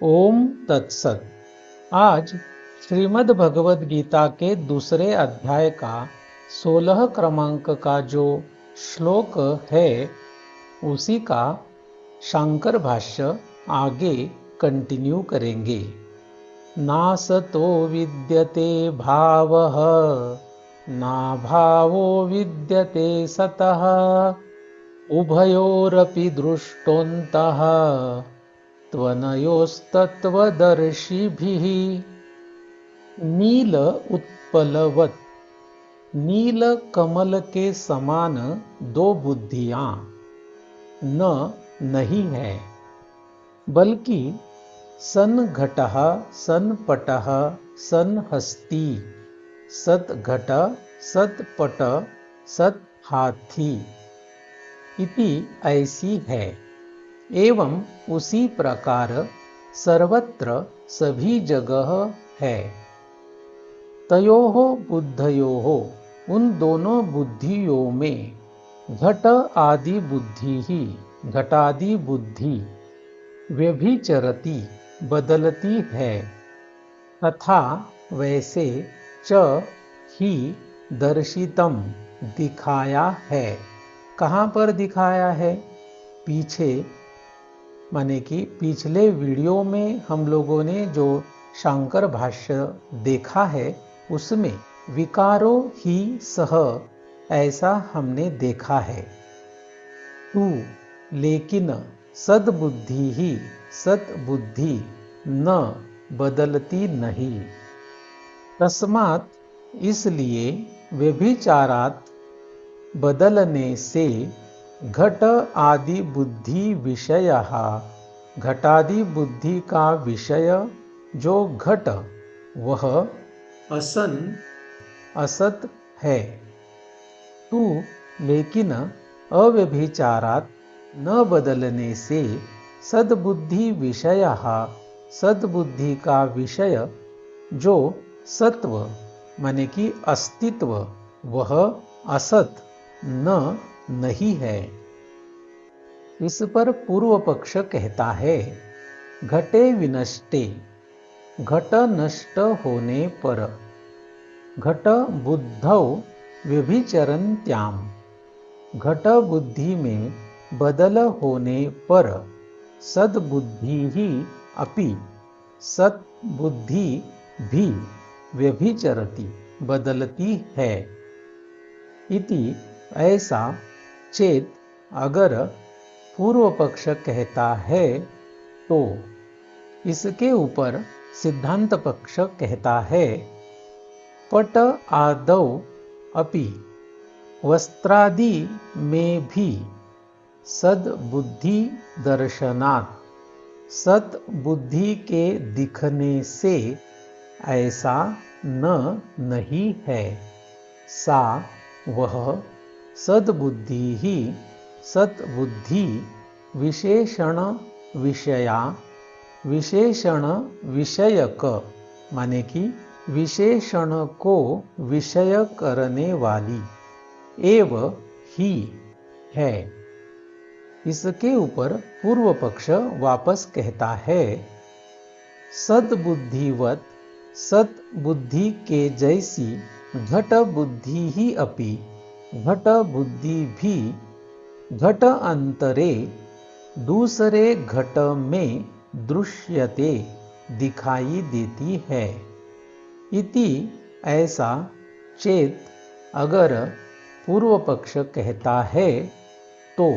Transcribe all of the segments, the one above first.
ओम तत्सत। आज श्रीमद् भगवद गीता के दूसरे अध्याय का 16 क्रमांक का जो श्लोक है उसी का शांकर भाष्य आगे कंटिन्यू करेंगे। नासतो विद्यते भावः ना भावो विद्यते सतः उभयोरपि दृष्टोऽन्तः त्वनयोस्तत्त्वदर्शिभिः। नील उत्पलवत, नील कमल के समान दो बुद्धियां नहीं है, बल्कि सन घटः सन पटः सन हस्ती, सत घट सत पट सत हाथी इति ऐसी है। एवं उसी प्रकार सर्वत्र सभी जगह है। तयोः बुद्धयोः, उन दोनों बुद्धियों में घट आदि बुद्धि ही, घटादि बुद्धि व्यभिचरति बदलती है। तथा वैसे च ही दर्शितम दिखाया है। कहाँ पर दिखाया है? पीछे माने कि पिछले वीडियो में हम लोगों ने जो शांकर भाष्य देखा है उसमें विकारो ही सह ऐसा हमने देखा है। तू लेकिन सद्बुद्धि ही, सद्बुद्धि न बदलती नहीं। तस्मात् इसलिए व्यभिचारात बदलने से घट आदि बुद्धि विषयः, घटादि बुद्धि का विषय जो घट वह असन असत है। तू लेकिन अव्यभिचारात न बदलने से सद्बुद्धि विषयः, सद्बुद्धि का विषय जो सत्व माने कि अस्तित्व वह असत नहीं है। इस पर पूर्व पक्ष कहता है, घटे विनष्टे, घट नष्ट होने पर, घट बुद्धौ व्यभिचरन्त्याम, घट बुद्धि में बदल होने पर सद्बुद्धि ही अपि, सद्बुद्धि भी व्यभिचरति बदलती है। इति ऐसा चेत अगर पूर्व पक्ष कहता है तो इसके ऊपर सिद्धांत पक्ष कहता है, पट आदौ अपि, वस्त्रादि में भी सद्बुद्धि दर्शनात्, सद्बुद्धि के दिखने से ऐसा नहीं है। सा वह सद्बुद्धि ही, सद्बुद्धि विशेषण विषया, विशेषण विषयक माने कि विशेषण को विषय करने वाली एव ही है। इसके ऊपर पूर्व पक्ष वापस कहता है, सद्बुद्धिवत, सद्बुद्धि के जैसी घट बुद्धि ही अपि, घट बुद्धि भी घट अंतरे दूसरे घट में दृश्यते दिखाई देती है। इति ऐसा चेत अगर पूर्व पक्ष कहता है तो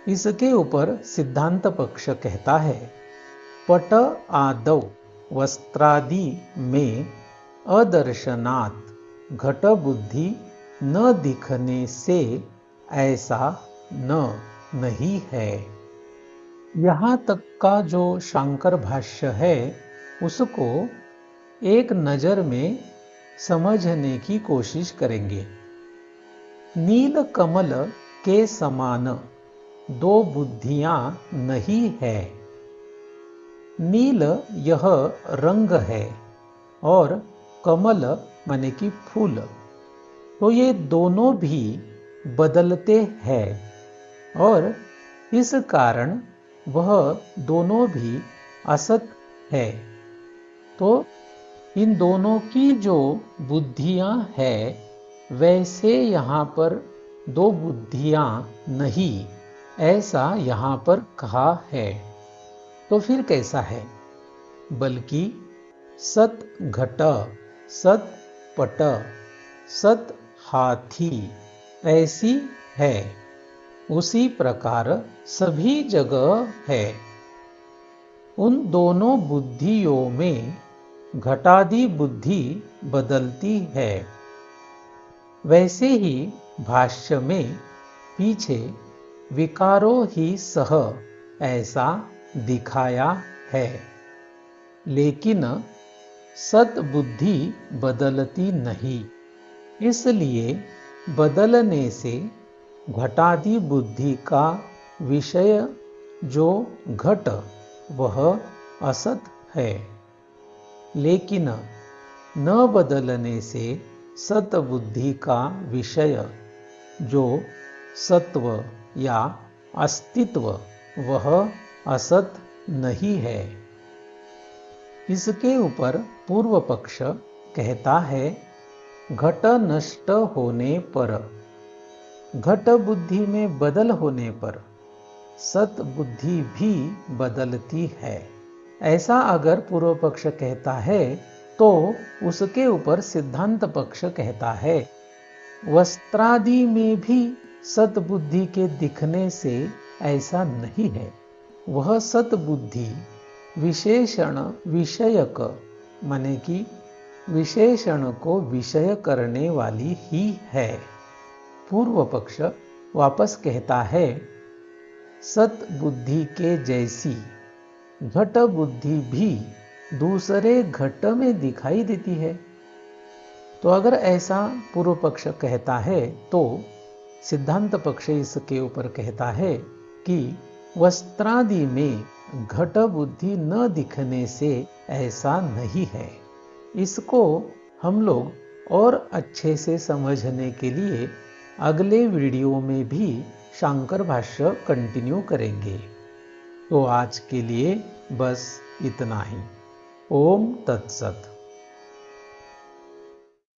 इसके ऊपर सिद्धांत पक्ष कहता है, पट आदौ वस्त्रादि में अदर्शनात् घट बुद्धि न दिखने से ऐसा नहीं है। यहाँ तक का जो शांकर भाष्य है उसको एक नजर में समझने की कोशिश करेंगे। नील कमल के समान दो बुद्धियां नहीं है। नील यह रंग है और कमल माने कि फूल, तो ये दोनों भी बदलते हैं और इस कारण वह दोनों भी असत है। तो इन दोनों की जो बुद्धियां है, वैसे यहाँ पर दो बुद्धियां नहीं, ऐसा यहाँ पर कहा है। तो फिर कैसा है? बल्कि सत घट, सत पट, सत हाथी ऐसी है, उसी प्रकार सभी जगह है। उन दोनों बुद्धियों में घटादि बुद्धि बदलती है। वैसे ही भाष्य में पीछे विकारो ही सह ऐसा दिखाया है, लेकिन सत बुद्धि बदलती नहीं। इसलिए बदलने से घटादि बुद्धि का विषय जो घट वह असत है, लेकिन न बदलने से सत बुद्धि का विषय जो सत्व या अस्तित्व वह असत नहीं है। इसके ऊपर पूर्व पक्ष कहता है, घट नष्ट होने पर, घट बुद्धि में बदल होने पर सत बुद्धि भी बदलती है। ऐसा अगर पूर्व पक्ष कहता है तो उसके ऊपर सिद्धांत पक्ष कहता है, वस्त्रादि में भी सत बुद्धि के दिखने से ऐसा नहीं है। वह सत बुद्धि विशेषण विषयक, माने कि विशेषण को विषय करने वाली ही है। पूर्व पक्ष वापस कहता है, सत बुद्धि के जैसी घट बुद्धि भी दूसरे घट में दिखाई देती है। तो अगर ऐसा पूर्व पक्ष कहता है तो सिद्धांत पक्ष इसके ऊपर कहता है कि वस्त्रादि में घट बुद्धि न दिखने से ऐसा नहीं है। इसको हम लोग और अच्छे से समझने के लिए अगले वीडियो में भी शांकर भाष्य कंटिन्यू करेंगे। तो आज के लिए बस इतना ही। ओम तत्सत।